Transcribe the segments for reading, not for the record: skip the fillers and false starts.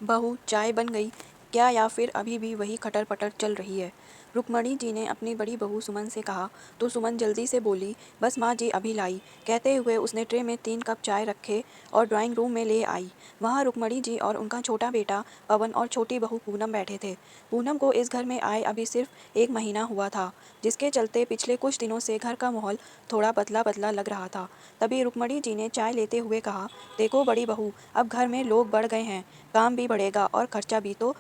बहू, चाय बन गई क्या या फिर अभी भी वही खटर-पटर चल रही है? रुक्मणी जी ने अपनी बड़ी बहू सुमन से कहा, तो सुमन जल्दी से बोली, बस माँ जी अभी लाई। कहते हुए उसने ट्रे में 3 कप चाय रखे और ड्राइंग रूम में ले आई। वहाँ रुक्मणी जी और उनका छोटा बेटा पवन और छोटी बहू पूनम बैठे थे। पूनम को इस घर में आए अभी सिर्फ 1 महीना हुआ था, जिसके चलते पिछले कुछ दिनों से घर का माहौल थोड़ा बदला-बदला लग रहा था। तभी रुक्मणी जी ने चाय लेते हुए कहा, देखो बड़ी बहू, अब घर में लोग बढ़ गए हैं, काम भी बढ़ेगा और खर्चा भी। तो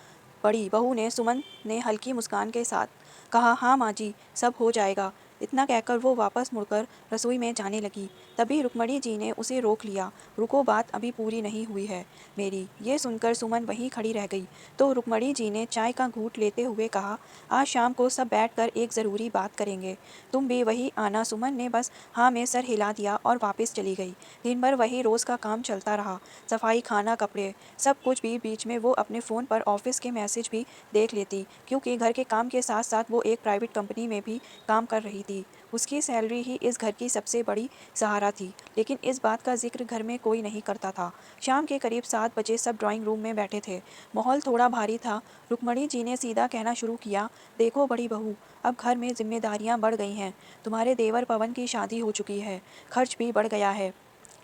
बड़ी बहू ने सुमन ने हल्की मुस्कान के साथ कहा, हाँ माँ जी, सब हो जाएगा। इतना कहकर वो वापस मुड़कर रसोई में जाने लगी। तभी रुक्मणी जी ने उसे रोक लिया। रुको, बात अभी पूरी नहीं हुई है मेरी। ये सुनकर सुमन वहीं खड़ी रह गई। तो रुक्मणी जी ने चाय का घूंट लेते हुए कहा, आज शाम को सब बैठकर एक ज़रूरी बात करेंगे, तुम भी वही आना। सुमन ने बस हाँ में सर हिला दिया और वापस चली गई। दिन भर वही रोज़ का काम चलता रहा, सफाई, खाना, कपड़े, सब कुछ भी। बीच में वो अपने फ़ोन पर ऑफिस के मैसेज भी देख लेती, क्योंकि घर के काम के साथ साथ वो एक प्राइवेट कंपनी में भी काम कर रही थी। उसकी सैलरी ही इस घर की सबसे बड़ी सहारा थी, लेकिन इस बात का जिक्र घर में कोई नहीं करता था। शाम के करीब 7 बजे सब ड्राइंग रूम में बैठे थे। माहौल थोड़ा भारी था। रुक्मणी जी ने सीधा कहना शुरू किया, देखो बड़ी बहू, अब घर में जिम्मेदारियां बढ़ गई हैं। तुम्हारे देवर पवन की शादी हो चुकी है, खर्च भी बढ़ गया है,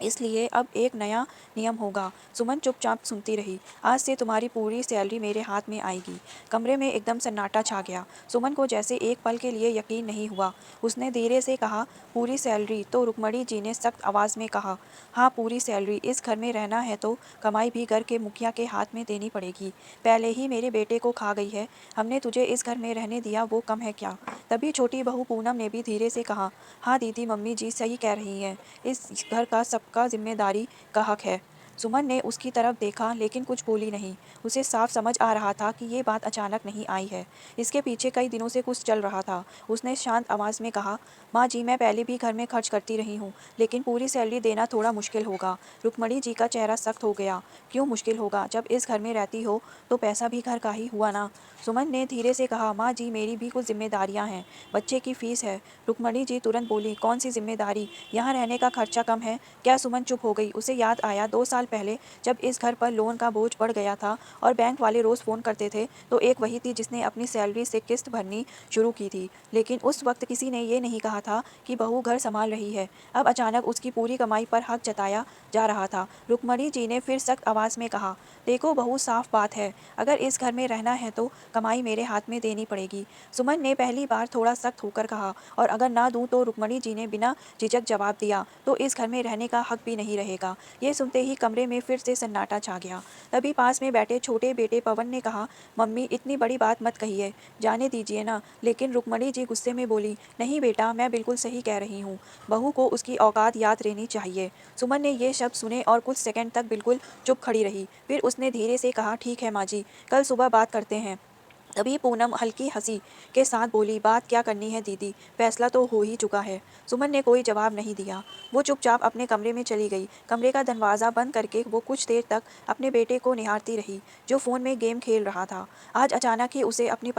इसलिए अब एक नया नियम होगा। सुमन चुपचाप सुनती रही। आज से तुम्हारी पूरी सैलरी मेरे हाथ में आएगी। कमरे में एकदम सन्नाटा छा गया। सुमन को जैसे एक पल के लिए यकीन नहीं हुआ। उसने धीरे से कहा, पूरी सैलरी? तो रुक्मणी जी ने सख्त आवाज़ में कहा, हाँ पूरी सैलरी। इस घर में रहना है तो कमाई भी घर के मुखिया के हाथ में देनी पड़ेगी। पहले ही मेरे बेटे को खा गई है, हमने तुझे इस घर में रहने दिया, वो कम है क्या? तभी छोटी बहू पूनम ने भी धीरे से कहा, हाँ दीदी, मम्मी जी सही कह रही हैं, इस घर का सबका जिम्मेदारी का हक है। सुमन ने उसकी तरफ देखा लेकिन कुछ बोली नहीं। उसे साफ समझ आ रहा था कि ये बात अचानक नहीं आई है, इसके पीछे कई दिनों से कुछ चल रहा था। उसने शांत आवाज़ में कहा, माँ जी, मैं पहले भी घर में खर्च करती रही हूँ, लेकिन पूरी सैलरी देना थोड़ा मुश्किल होगा। रुक्मणी जी का चेहरा सख्त हो गया। क्यों मुश्किल होगा? जब इस घर में रहती हो तो पैसा भी घर का ही हुआ ना। सुमन ने धीरे से कहा, माँ जी, मेरी भी कुछ जिम्मेदारियाँ हैं, बच्चे की फीस है। रुक्मणी जी तुरंत बोली, कौन सी जिम्मेदारी? यहाँ रहने का खर्चा कम है क्या? सुमन चुप हो गई। उसे याद आया 2 साल पहले जब इस घर पर लोन का बोझ बढ़ गया था और बैंक वाले रोज़ फ़ोन करते थे, तो एक वही थी जिसने अपनी सैलरी से किस्त भरनी शुरू की थी। लेकिन उस वक्त किसी ने ये नहीं कहा था कि बहू घर संभाल रही है। अब अचानक उसकी पूरी कमाई पर हक जताया जा रहा था। रुक्मणी जी ने फिर सख्त आवाज़ में कहा, देखो बहू, साफ बात है, अगर इस घर में रहना है तो कमाई मेरे हाथ में देनी पड़ेगी। सुमन ने पहली बार थोड़ा सख्त होकर कहा, और अगर ना दूं? तो रुक्मणी जी ने बिना झिझक जवाब दिया, तो इस घर में रहने का हक भी नहीं रहेगा। ये सुनते ही कमरे में फिर से सन्नाटा छा गया। तभी पास में बैठे छोटे बेटे पवन ने कहा, मम्मी इतनी बड़ी बात मत कहिए, जाने दीजिए ना। लेकिन रुक्मणी जी गुस्से में बोली, नहीं बेटा, मैं बिल्कुल सही कह रही हूँ, बहू को उसकी औकात याद रहनी चाहिए। सुमन ने ये शब्द सुने और कुछ सेकंड तक बिल्कुल चुप खड़ी रही। फिर उसने धीरे से कहा, ठीक है माँ जी, कल सुबह बात करते हैं। तभी पूनम हल्की हंसी के साथ बोली, बात क्या करनी है दीदी, फैसला तो हो ही चुका है। सुमन ने कोई जवाब नहीं दिया। वो चुपचाप अपने कमरे में चली गई। कमरे का दरवाज़ा बंद करके वो कुछ देर तक अपने बेटे को निहारती रही, जो फ़ोन में गेम खेल रहा था। आज अचानक ही उसे अपनी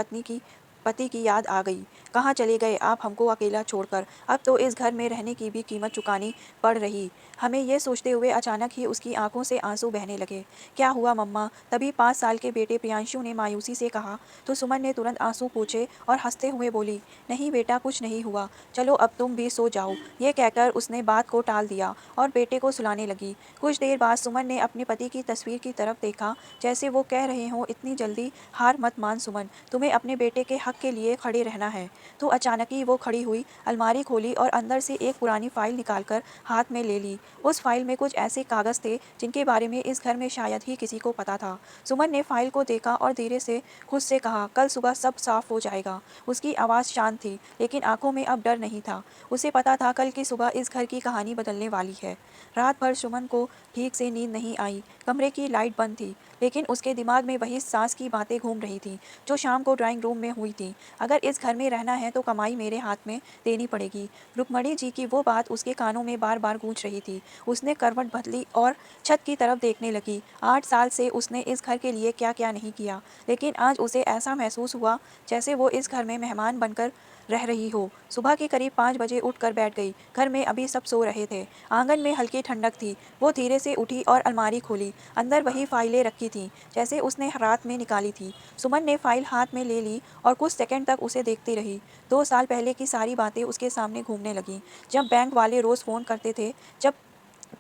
पति की याद आ गई। कहाँ चले गए आप हमको अकेला छोड़कर? अब तो इस घर में रहने की भी कीमत चुकानी पड़ रही हमें। ये सोचते हुए अचानक ही उसकी आंखों से आंसू बहने लगे। क्या हुआ मम्मा? तभी 5 साल के बेटे प्रियांशु ने मायूसी से कहा। तो सुमन ने तुरंत आंसू पोंछे और हंसते हुए बोली, नहीं बेटा, कुछ नहीं हुआ, चलो अब तुम भी सो जाओ। ये कहकर उसने बात को टाल दिया और बेटे को सुलाने लगी। कुछ देर बाद सुमन ने अपने पति की तस्वीर की तरफ देखा, जैसे वो कह रहे हों, इतनी जल्दी हार मत मान सुमन, तुम्हें अपने बेटे के हक के लिए खड़े रहना है। तो अचानक ही वो खड़ी हुई, अलमारी खोली और अंदर से एक पुरानी फाइल निकालकर हाथ में ले ली। उस फाइल में कुछ ऐसे कागज़ थे जिनके बारे में इस घर में शायद ही किसी को पता था। सुमन ने फाइल को देखा और धीरे से खुद से कहा, कल सुबह सब साफ हो जाएगा। उसकी आवाज़ शांत थी, लेकिन आंखों में अब डर नहीं था। उसे पता था कल की सुबह इस घर की कहानी बदलने वाली है। रात भर सुमन को ठीक से नींद नहीं आई। कमरे की लाइट बंद थी, लेकिन उसके दिमाग में वही सास की बातें घूम रही थीं, जो शाम को ड्राइंग रूम में हुई थी। अगर इस घर में रहना है तो कमाई मेरे हाथ में देनी पड़ेगी। रुक्मणी जी की वो बात उसके कानों में बार बार गूंज रही थी। उसने करवट बदली और छत की तरफ देखने लगी। 8 साल से उसने इस घर के लिए क्या क्या नहीं किया, लेकिन आज उसे ऐसा महसूस हुआ जैसे वो इस घर में मेहमान बनकर रह रही हो। सुबह के करीब 5 बजे उठकर बैठ गई। घर में अभी सब सो रहे थे। आंगन में हल्की ठंडक थी। वो धीरे से उठी और अलमारी खोली। अंदर वही फाइलें रखी लिखी थी, जैसे उसने रात में निकाली थी। सुमन ने फाइल हाथ में ले ली और कुछ सेकंड तक उसे देखती रही। 2 साल पहले की सारी बातें उसके सामने घूमने लगीं। जब बैंक वाले रोज़ फ़ोन करते थे, जब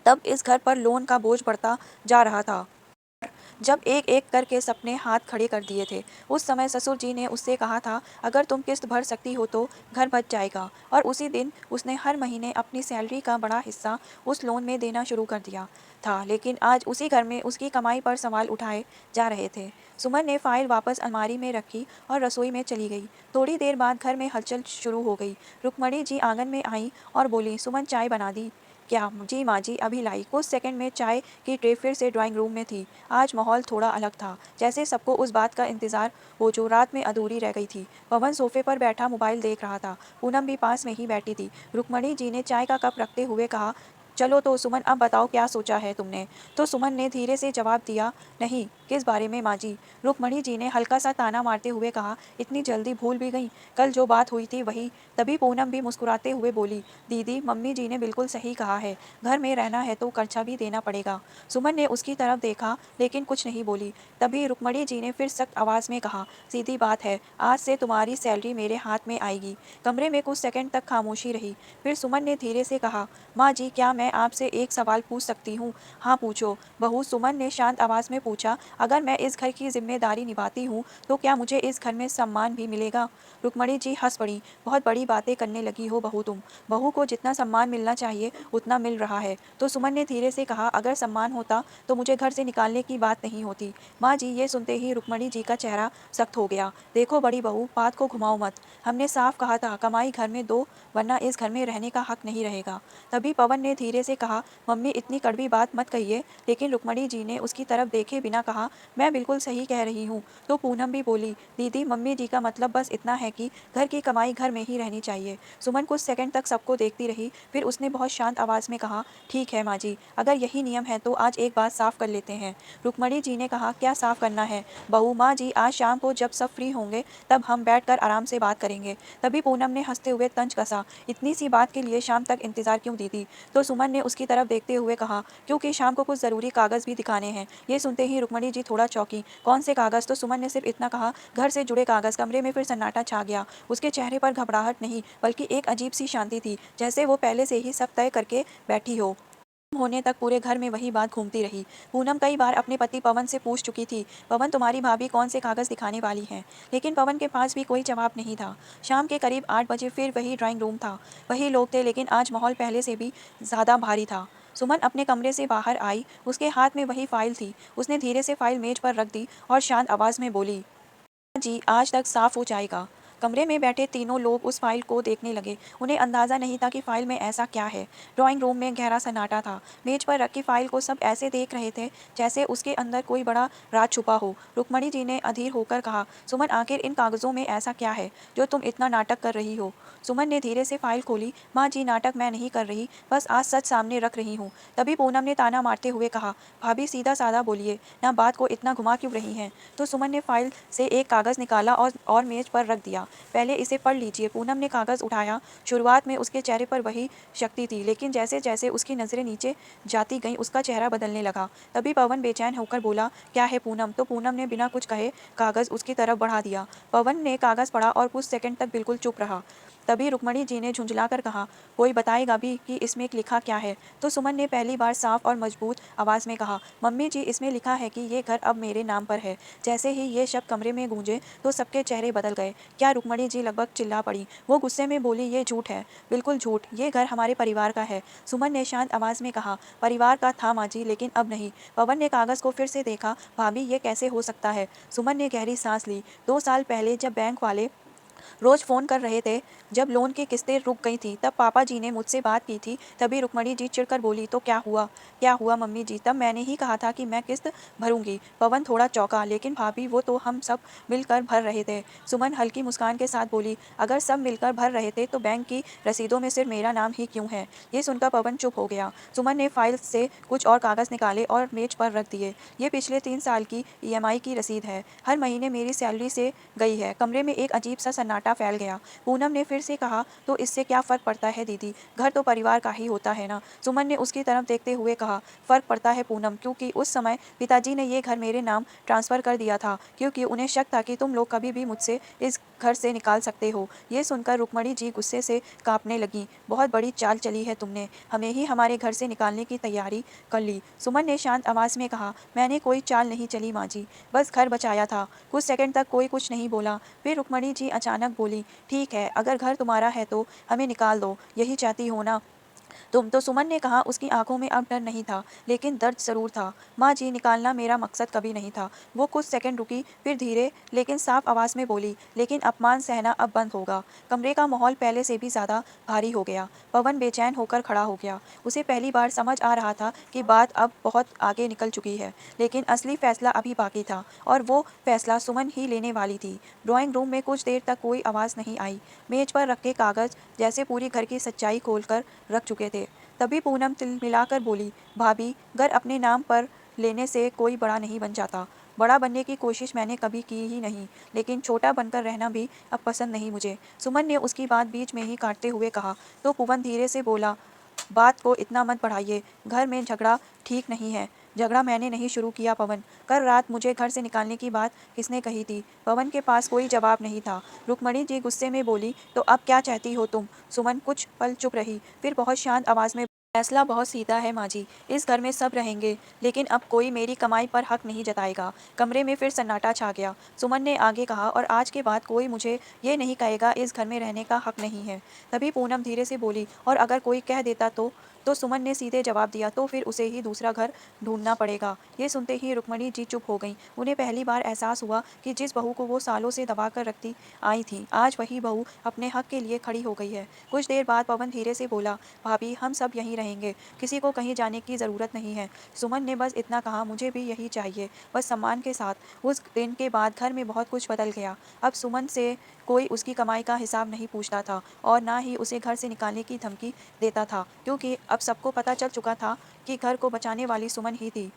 तब इस घर पर लोन का बोझ बढ़ता जा रहा था। जब एक एक करके सपने हाथ खड़े कर दिए थे। उस समय ससुर जी ने उससे कहा था, अगर तुम किस्त भर सकती हो तो घर बच जाएगा, और उसी दिन उसने हर महीने अपनी सैलरी का बड़ा हिस्सा उस लोन में देना शुरू कर दिया था। लेकिन आज उसी घर में उसकी कमाई पर सवाल उठाए जा रहे थे। सुमन ने फाइल वापस अलमारी में रखी और रसोई में चली गई। थोड़ी देर बाद घर में हलचल शुरू हो गई। रुक्मणी जी आंगन में आई और बोली, सुमन चाय बना दी क्या? जी माँ जी, अभी लाई। कुछ सेकंड में चाय की ट्रे फिर से ड्राइंग रूम में थी। आज माहौल थोड़ा अलग था, जैसे सबको उस बात का इंतजार हो जो रात में अधूरी रह गई थी। पवन सोफे पर बैठा मोबाइल देख रहा था। पूनम भी पास में ही बैठी थी। रुक्मणी जी ने चाय का कप रखते हुए कहा, चलो तो सुमन, अब बताओ क्या सोचा है तुमने? तो सुमन ने धीरे से जवाब दिया, नहीं। किस बारे में माँ जी? रुक्मणी जी ने हल्का सा ताना मारते हुए कहा, इतनी जल्दी भूल भी गई? कल जो बात हुई थी वही। तभी पूनम भी मुस्कुराते हुए बोली, दीदी मम्मी जी ने बिल्कुल सही कहा है, घर में रहना है तो खर्चा भी देना पड़ेगा। सुमन ने उसकी तरफ देखा लेकिन कुछ नहीं बोली। तभी रुक्मणी जी ने फिर सख्त आवाज़ में कहा, सीधी बात है, आज से तुम्हारी सैलरी मेरे हाथ में आएगी। कमरे में कुछ सेकंड तक खामोशी रही। फिर सुमन ने धीरे से कहा, माँ जी क्या मैं आपसे एक सवाल पूछ सकती हूँ? हाँ पूछो बहू, सुमन ने शांत आवाज़ में पूछा। अगर मैं इस घर की जिम्मेदारी निभाती हूँ तो क्या मुझे इस घर में सम्मान भी मिलेगा? रुक्मणी जी हंस पड़ी। बहुत बड़ी बातें करने लगी हो बहू तुम। बहू को जितना सम्मान मिलना चाहिए उतना मिल रहा है। तो सुमन ने धीरे से कहा, अगर सम्मान होता तो मुझे घर से निकालने की बात नहीं होती। माँ जी, ये सुनते ही रुक्मणी जी का चेहरा सख्त हो गया। देखो बड़ी बहू, बात को घुमाओ मत। हमने साफ कहा था कमाई घर में दो, वरना इस घर में रहने का हक नहीं रहेगा। तभी पवन ने धीरे से कहा, मम्मी इतनी कड़वी बात मत कहिए। लेकिन रुक्मणी जी ने उसकी तरफ देखे बिना कहा, मैं बिल्कुल सही कह रही हूँ। तो पूनम भी बोली, दीदी मम्मी जी का मतलब बस इतना है कि घर की कमाई घर में ही रहनी चाहिए। सुमन कुछ सेकंड तक सबको देखती रही, फिर उसने बहुत शांत आवाज़ में कहा, ठीक है माँ जी, अगर यही नियम है तो आज एक बात साफ कर लेते हैं। रुक्मणी जी ने कहा, क्या साफ करना है बहू? माँ जी, आज शाम को जब सब फ्री होंगे तब हम बैठकर आराम से बात करेंगे। तभी पूनम ने हंसते हुए तंज कसा, इतनी सी बात के लिए शाम तक इंतजार क्यों दीदी? तो सुमन ने उसकी तरफ देखते हुए कहा, क्योंकि शाम को कुछ ज़रूरी कागज़ भी दिखाने हैं। ये सुनते ही रुक्मणी जी थोड़ा चौंकी। कौन से कागज़? तो सुमन ने सिर्फ इतना कहा, घर से जुड़े कागज़। कमरे में फिर सन्नाटा छा गया। उसके चेहरे पर घबराहट नहीं बल्कि एक अजीब सी शांति थी, जैसे वो पहले से ही सब तय करके बैठी हो। होने तक पूरे घर में वही बात घूमती रही। पूनम कई बार अपने पति पवन से पूछ चुकी थी, पवन तुम्हारी भाभी कौन से कागज़ दिखाने वाली हैं? लेकिन पवन के पास भी कोई जवाब नहीं था। शाम के करीब 8 बजे फिर वही ड्राइंग रूम था। वही लोग थे, लेकिन आज माहौल पहले से भी ज़्यादा भारी था। सुमन अपने कमरे से बाहर आई। उसके हाथ में वही फाइल थी। उसने धीरे से फाइल मेज पर रख दी और शांत आवाज़ में बोली, जी आज तक साफ हो जाएगा। कमरे में बैठे तीनों लोग उस फाइल को देखने लगे। उन्हें अंदाज़ा नहीं था कि फाइल में ऐसा क्या है। ड्राइंग रूम में गहरा सन्नाटा था। मेज पर रखी फाइल को सब ऐसे देख रहे थे जैसे उसके अंदर कोई बड़ा राज छुपा हो। रुक्मणी जी ने अधीर होकर कहा, सुमन आखिर इन कागज़ों में ऐसा क्या है जो तुम इतना नाटक कर रही हो? सुमन ने धीरे से फाइल खोली। माँ जी, नाटक मैं नहीं कर रही, बस आज सच सामने रख रही हूँ। तभी पूनम ने ताना मारते हुए कहा, भाभी सीधा साधा बोलिए ना, बात को इतना घुमा क्यों रही हैं? तो सुमन ने फाइल से एक कागज़ निकाला और मेज पर रख दिया। पहले इसे पढ़ लीजिए। पूनम ने कागज़ उठाया। शुरुआत में उसके चेहरे पर वही शक्ति थी, लेकिन जैसे जैसे उसकी नज़रें नीचे जाती गईं उसका चेहरा बदलने लगा। तभी पवन बेचैन होकर बोला, क्या है पूनम? तो पूनम ने बिना कुछ कहे कागज़ उसकी तरफ बढ़ा दिया। पवन ने कागज़ पढ़ा और कुछ सेकंड तक बिल्कुल चुप रहा। तभी रुक्मणी जी ने झुंझलाकर कहा, कोई बताएगा भी कि इसमें लिखा क्या है? तो सुमन ने पहली बार साफ और मजबूत आवाज़ में कहा, मम्मी जी, इसमें लिखा है कि ये घर अब मेरे नाम पर है। जैसे ही ये शब्द कमरे में गूंजे तो सबके चेहरे बदल गए। क्या? रुक्मणी जी लगभग चिल्ला पड़ी। वो गुस्से में बोली, ये झूठ है, बिल्कुल झूठ। ये घर हमारे परिवार का है। सुमन ने शांत आवाज़ में कहा, परिवार का था माँ जी, लेकिन अब नहीं। पवन ने कागज़ को फिर से देखा। भाभी ये कैसे हो सकता है? सुमन ने गहरी सांस ली। 2 साल पहले जब बैंक वाले रोज़ फ़ोन कर रहे थे, जब लोन की किस्तें रुक गई थी, तब पापा जी ने मुझसे बात की थी। तभी रुक्मणी जी चिढ़कर बोली, तो क्या हुआ? क्या हुआ मम्मी जी? तब मैंने ही कहा था कि मैं किस्त भरूंगी। पवन थोड़ा चौंका, लेकिन भाभी वो तो हम सब मिलकर भर रहे थे। सुमन हल्की मुस्कान के साथ बोली, अगर सब मिलकर भर रहे थे तो बैंक की रसीदों में सिर्फ मेरा नाम ही क्यों है? ये सुनकर पवन चुप हो गया। सुमन ने फाइल से कुछ और कागज़ निकाले और मेज पर रख दिए। ये पिछले 3 साल की ईएमआई की रसीद है, हर महीने मेरी सैलरी से गई है। कमरे में एक अजीब सा सन्नाटा फैल गया। पूनम ने फिर से कहा, तो इससे क्या फ़र्क पड़ता है दीदी, घर तो परिवार का ही होता है ना। सुमन ने उसकी तरफ देखते हुए कहा, फ़र्क पड़ता है पूनम, क्योंकि उस समय पिताजी ने ये घर मेरे नाम ट्रांसफ़र कर दिया था, क्योंकि उन्हें शक था कि तुम लोग कभी भी मुझसे इस घर से निकाल सकते हो। ये सुनकर रुक्मणी जी गुस्से से कांपने लगीं। बहुत बड़ी चाल चली है तुमने, हमें ही हमारे घर से निकालने की तैयारी कर ली। सुमन ने शांत आवाज़ में कहा, मैंने कोई चाल नहीं चली माँ जी, बस घर बचाया था। कुछ सेकंड तक कोई कुछ नहीं बोला। फिर रुक्मणी जी अचानक बोली, ठीक है, अगर घर तुम्हारा है तो हमें निकाल दो, यही चाहती हो ना तुम। तो सुमन ने कहा, उसकी आंखों में अब डर नहीं था, लेकिन दर्द जरूर था। माँ जी, निकालना मेरा मकसद कभी नहीं था। वो कुछ सेकंड रुकी, फिर धीरे लेकिन साफ आवाज़ में बोली, लेकिन अपमान सहना अब बंद होगा। कमरे का माहौल पहले से भी ज़्यादा भारी हो गया। पवन बेचैन होकर खड़ा हो गया। उसे पहली बार समझ आ रहा था कि बात अब बहुत आगे निकल चुकी है, लेकिन असली फैसला अभी बाकी था, और वो फैसला सुमन ही लेने वाली थी। ड्राइंग रूम में कुछ देर तक कोई आवाज़ नहीं आई। मेज पर रखे कागज़ जैसे पूरी घर की सच्चाई खोलकर रख चुके थे। तभी पूनम तिलमिलाकर बोली, भाभी, घर अपने नाम पर लेने से कोई बड़ा नहीं बन जाता। बड़ा बनने की कोशिश मैंने कभी की ही नहीं, लेकिन छोटा बनकर रहना भी अब पसंद नहीं मुझे। सुमन ने उसकी बात बीच में ही काटते हुए कहा। तो पवन धीरे से बोला, बात को इतना मत बढ़ाइए, घर में झगड़ा ठीक नहीं है। झगड़ा मैंने नहीं शुरू किया पवन, कल रात मुझे घर से निकालने की बात किसने कही थी। पवन के पास कोई जवाब नहीं था। रुक्मणी जी गुस्से में बोली, तो अब क्या चाहती हो तुम। सुमन कुछ पल चुप रही, फिर बहुत शांत आवाज़ में, फैसला बहुत सीधा है माँ जी, इस घर में सब रहेंगे, लेकिन अब कोई मेरी कमाई पर हक नहीं जताएगा। कमरे में फिर सन्नाटा छा गया। सुमन ने आगे कहा, और आज के बाद कोई मुझे ये नहीं कहेगा इस घर में रहने का हक नहीं है। तभी पूनम धीरे से बोली, और अगर कोई कह देता तो सुमन ने सीधे जवाब दिया, तो फिर उसे ही दूसरा घर ढूंढना पड़ेगा। ये सुनते ही रुक्मणी जी चुप हो गईं। उन्हें पहली बार एहसास हुआ कि जिस बहू को वो सालों से दबा कर रखती आई थी, आज वही बहू अपने हक के लिए खड़ी हो गई है। कुछ देर बाद पवन धीरे से बोला, भाभी, हम सब यहीं रहेंगे, किसी को कहीं जाने की ज़रूरत नहीं है। सुमन ने बस इतना कहा, मुझे भी यही चाहिए, बस सम्मान के साथ। उस दिन के बाद घर में बहुत कुछ बदल गया। अब सुमन से कोई उसकी कमाई का हिसाब नहीं पूछता था, और ना ही उसे घर से निकालने की धमकी देता था, क्योंकि अब सबको पता चल चुका था कि घर को बचाने वाली सुमन ही थी।